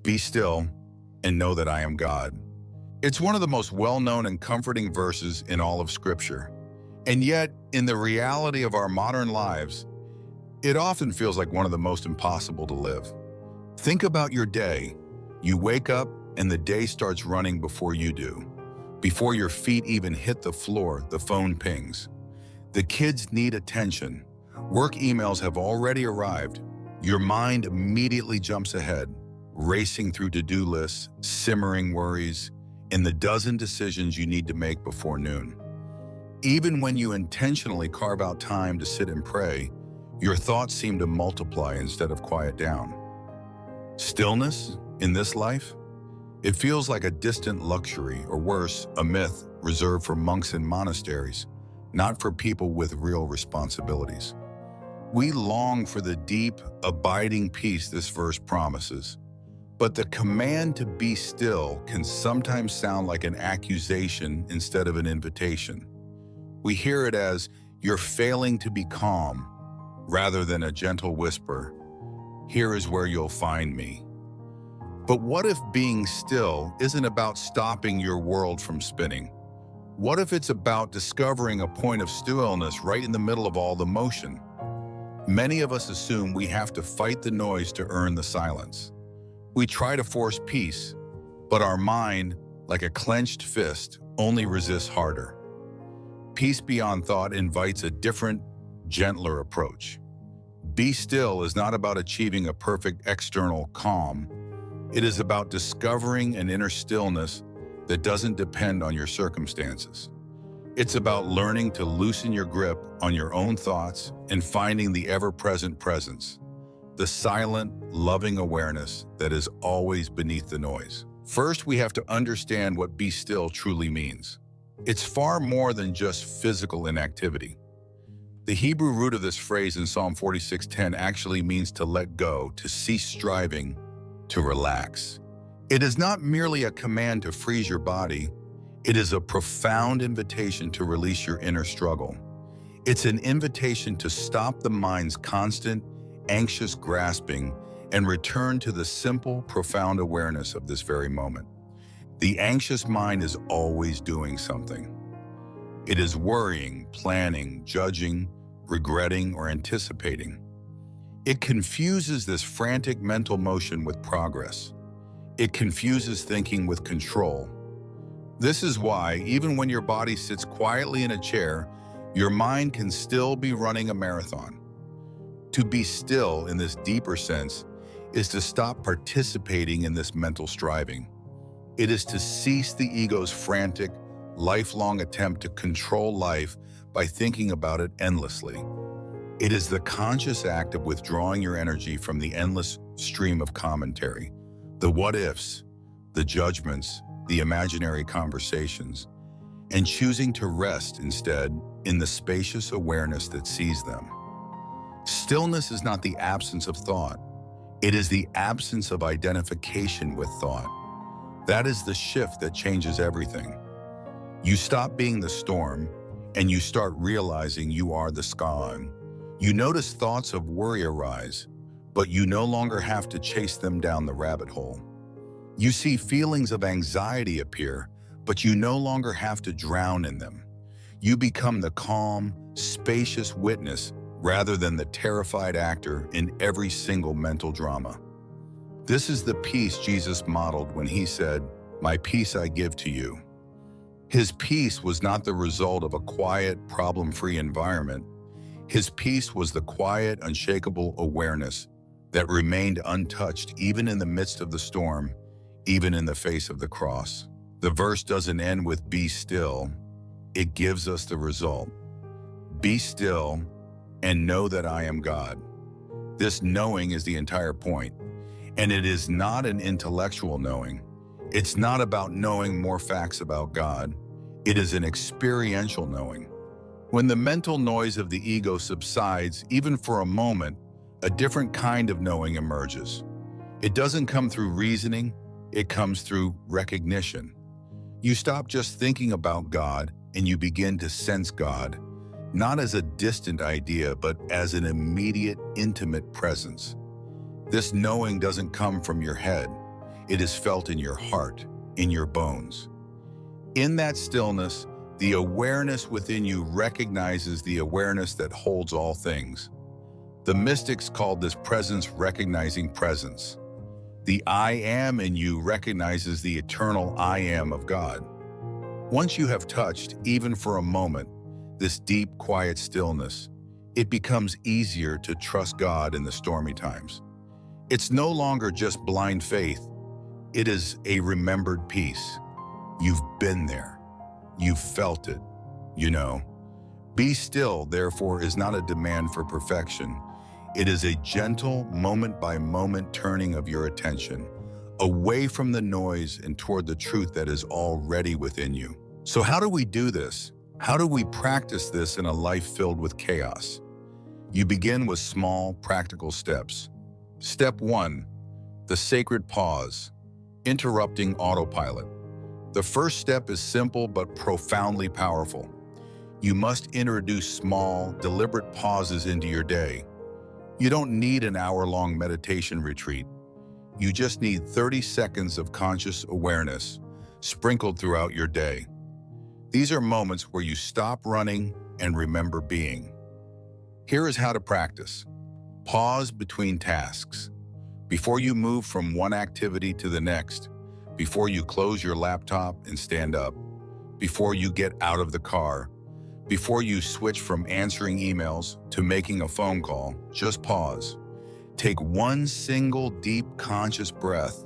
Be still and know that I am God. It's one of the most well-known and comforting verses in all of Scripture. And yet, in the reality of our modern lives, it often feels like one of the most impossible to live. Think about your day. You wake up and the day starts running before you do. Before your feet even hit the floor, the phone pings. The kids need attention. Work emails have already arrived. Your mind immediately jumps ahead, racing through to-do lists, simmering worries, and the dozen decisions you need to make before noon. Even when you intentionally carve out time to sit and pray, your thoughts seem to multiply instead of quiet down. Stillness in this life? It feels like a distant luxury, or worse, a myth reserved for monks in monasteries, not for people with real responsibilities. We long for the deep, abiding peace this verse promises, but the command to be still can sometimes sound like an accusation instead of an invitation. We hear it as, "You're failing to be calm," rather than a gentle whisper, "Here is where you'll find me." But what if being still isn't about stopping your world from spinning? What if it's about discovering a point of stillness right in the middle of all the motion? Many of us assume we have to fight the noise to earn the silence. We try to force peace, but our mind, like a clenched fist, only resists harder. Peace Beyond Thought invites a different, gentler approach. Be still is not about achieving a perfect external calm. It is about discovering an inner stillness that doesn't depend on your circumstances. It's about learning to loosen your grip on your own thoughts and finding the ever-present presence, the silent, loving awareness that is always beneath the noise. First, we have to understand what be still truly means. It's far more than just physical inactivity. The Hebrew root of this phrase in Psalm 46:10 actually means to let go, to cease striving, to relax. It is not merely a command to freeze your body. It is a profound invitation to release your inner struggle. It's an invitation to stop the mind's constant, anxious grasping and return to the simple, profound awareness of this very moment. The anxious mind is always doing something. It is worrying, planning, judging, regretting, or anticipating. It confuses this frantic mental motion with progress. It confuses thinking with control. This is why, even when your body sits quietly in a chair, your mind can still be running a marathon. To be still, in this deeper sense, is to stop participating in this mental striving. It is to cease the ego's frantic, lifelong attempt to control life by thinking about it endlessly. It is the conscious act of withdrawing your energy from the endless stream of commentary, the what-ifs, the judgments, the imaginary conversations, and choosing to rest instead in the spacious awareness that sees them. Stillness is not the absence of thought. It is the absence of identification with thought. That is the shift that changes everything. You stop being the storm, and you start realizing you are the sky. You notice thoughts of worry arise, but you no longer have to chase them down the rabbit hole. You see feelings of anxiety appear, but you no longer have to drown in them. You become the calm, spacious witness rather than the terrified actor in every single mental drama. This is the peace Jesus modeled when he said, "My peace I give to you." His peace was not the result of a quiet, problem-free environment. His peace was the quiet, unshakable awareness that remained untouched even in the midst of the storm, even in the face of the cross. The verse doesn't end with "be still." It gives us the result. Be still and know that I am God. This knowing is the entire point. And it is not an intellectual knowing. It's not about knowing more facts about God. It is an experiential knowing. When the mental noise of the ego subsides, even for a moment, a different kind of knowing emerges. It doesn't come through reasoning, it comes through recognition. You stop just thinking about God and you begin to sense God, not as a distant idea, but as an immediate, intimate presence. This knowing doesn't come from your head. It is felt in your heart, in your bones. In that stillness, the awareness within you recognizes the awareness that holds all things. The mystics called this presence recognizing presence. The I am in you recognizes the eternal I am of God. Once you have touched, even for a moment, this deep, quiet stillness, it becomes easier to trust God in the stormy times. It's no longer just blind faith. It is a remembered peace. You've been there. You've felt it. You know. Be still, therefore, is not a demand for perfection. It is a gentle, moment-by-moment turning of your attention away from the noise and toward the truth that is already within you. So how do we do this? How do we practice this in a life filled with chaos? You begin with small, practical steps. Step 1, the sacred pause, interrupting autopilot. The first step is simple but profoundly powerful. You must introduce small, deliberate pauses into your day. You don't need an hour-long meditation retreat. You just need 30 seconds of conscious awareness sprinkled throughout your day. These are moments where you stop running and remember being. Here is how to practice. Pause between tasks. Before you move from one activity to the next, before you close your laptop and stand up, before you get out of the car, before you switch from answering emails to making a phone call, just pause. Take one single deep conscious breath.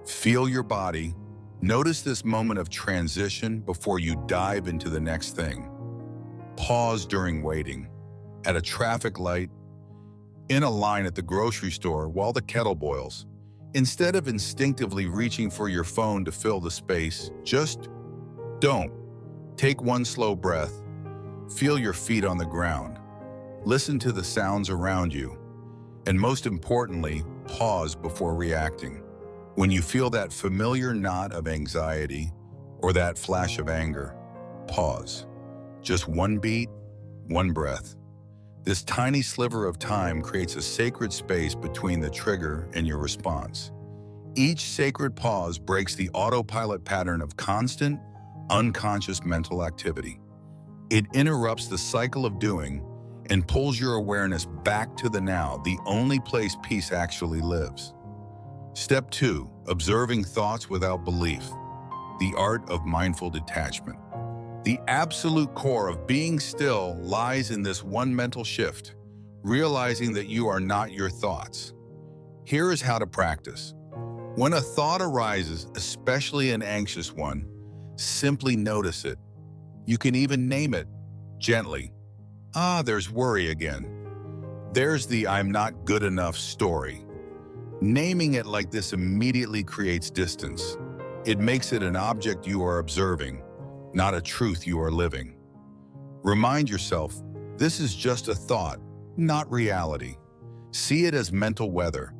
Feel your body. Notice this moment of transition before you dive into the next thing. Pause during waiting, at a traffic light, in a line at the grocery store while the kettle boils. Instead of instinctively reaching for your phone to fill the space, just don't. Take one slow breath. Feel your feet on the ground. Listen to the sounds around you. And most importantly, pause before reacting. When you feel that familiar knot of anxiety or that flash of anger, pause. Just one beat, one breath. This tiny sliver of time creates a sacred space between the trigger and your response. Each sacred pause breaks the autopilot pattern of constant, unconscious mental activity. It interrupts the cycle of doing and pulls your awareness back to the now, the only place peace actually lives. Step 2, observing thoughts without belief. The art of mindful detachment. The absolute core of being still lies in this one mental shift, realizing that you are not your thoughts. Here is how to practice. When a thought arises, especially an anxious one, simply notice it. You can even name it gently. There's worry again. There's the I'm not good enough story. Naming it like this immediately creates distance. It makes it an object you are observing, not a truth you are living. Remind yourself, this is just a thought, not reality. See it as mental weather.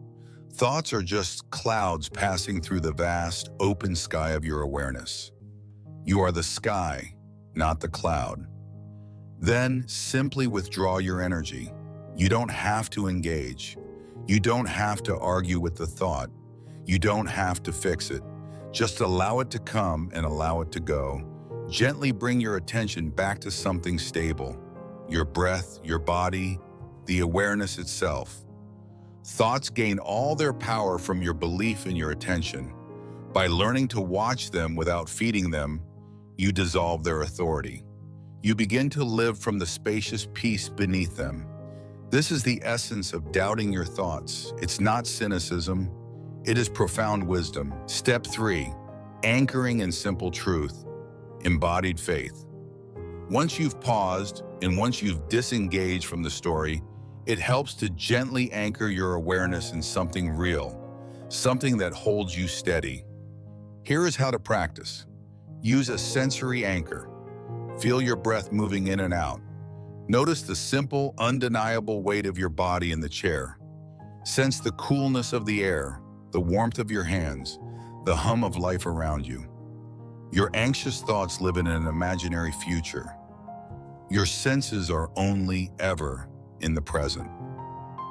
Thoughts are just clouds passing through the vast, open sky of your awareness. You are the sky, not the cloud. Then simply withdraw your energy. You don't have to engage. You don't have to argue with the thought. You don't have to fix it. Just allow it to come and allow it to go. Gently bring your attention back to something stable. Your breath, your body, the awareness itself. Thoughts gain all their power from your belief in your attention. By learning to watch them without feeding them, you dissolve their authority. You begin to live from the spacious peace beneath them. This is the essence of doubting your thoughts. It's not cynicism. It is profound wisdom. Step 3, anchoring in simple truth. Embodied faith. Once you've paused and once you've disengaged from the story, it helps to gently anchor your awareness in something real, something that holds you steady. Here is how to practice. Use a sensory anchor. Feel your breath moving in and out. Notice the simple, undeniable weight of your body in the chair. Sense the coolness of the air, the warmth of your hands, the hum of life around you. Your anxious thoughts live in an imaginary future. Your senses are only ever in the present.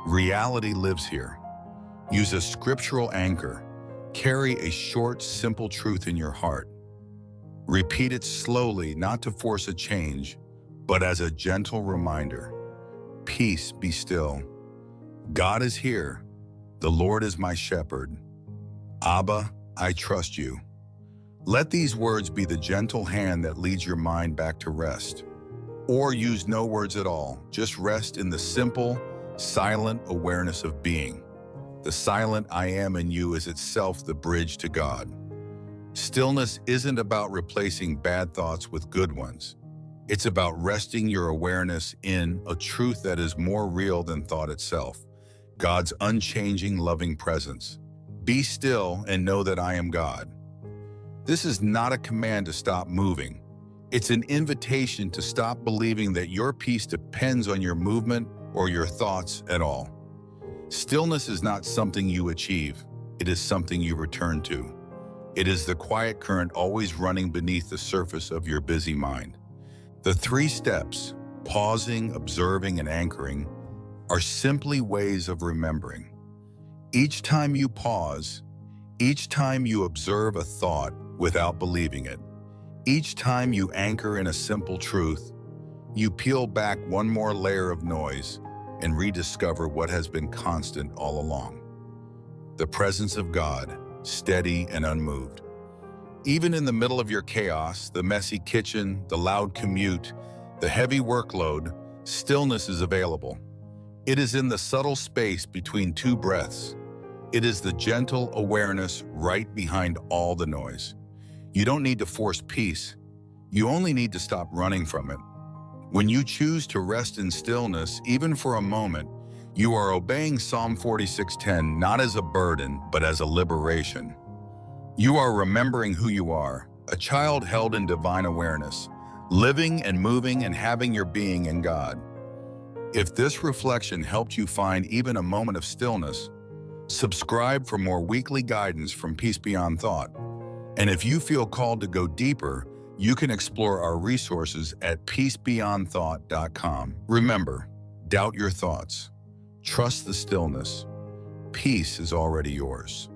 Reality lives here. Use a scriptural anchor. Carry a short, simple truth in your heart. Repeat it slowly, not to force a change, but as a gentle reminder. Peace, be still. God is here. The Lord is my shepherd. Abba, I trust you. Let these words be the gentle hand that leads your mind back to rest. Or use no words at all. Just rest in the simple, silent awareness of being. The silent I am in you is itself the bridge to God. Stillness isn't about replacing bad thoughts with good ones. It's about resting your awareness in a truth that is more real than thought itself, God's unchanging, loving presence. Be still and know that I am God. This is not a command to stop moving. It's an invitation to stop believing that your peace depends on your movement or your thoughts at all. Stillness is not something you achieve. It is something you return to. It is the quiet current always running beneath the surface of your busy mind. The 3 steps, pausing, observing, and anchoring, are simply ways of remembering. Each time you pause, each time you observe a thought without believing it, each time you anchor in a simple truth, you peel back one more layer of noise and rediscover what has been constant all along. The presence of God, steady and unmoved. Even in the middle of your chaos, the messy kitchen, the loud commute, the heavy workload, stillness is available. It is in the subtle space between 2 breaths. It is the gentle awareness right behind all the noise. You don't need to force peace. You only need to stop running from it. When you choose to rest in stillness, even for a moment, you are obeying Psalm 46:10 not as a burden, but as a liberation. You are remembering who you are, a child held in divine awareness, living and moving and having your being in God. If this reflection helped you find even a moment of stillness, subscribe for more weekly guidance from Peace Beyond Thought. And if you feel called to go deeper, you can explore our resources at PeaceBeyondThought.com. Remember, doubt your thoughts. Trust the stillness. Peace is already yours.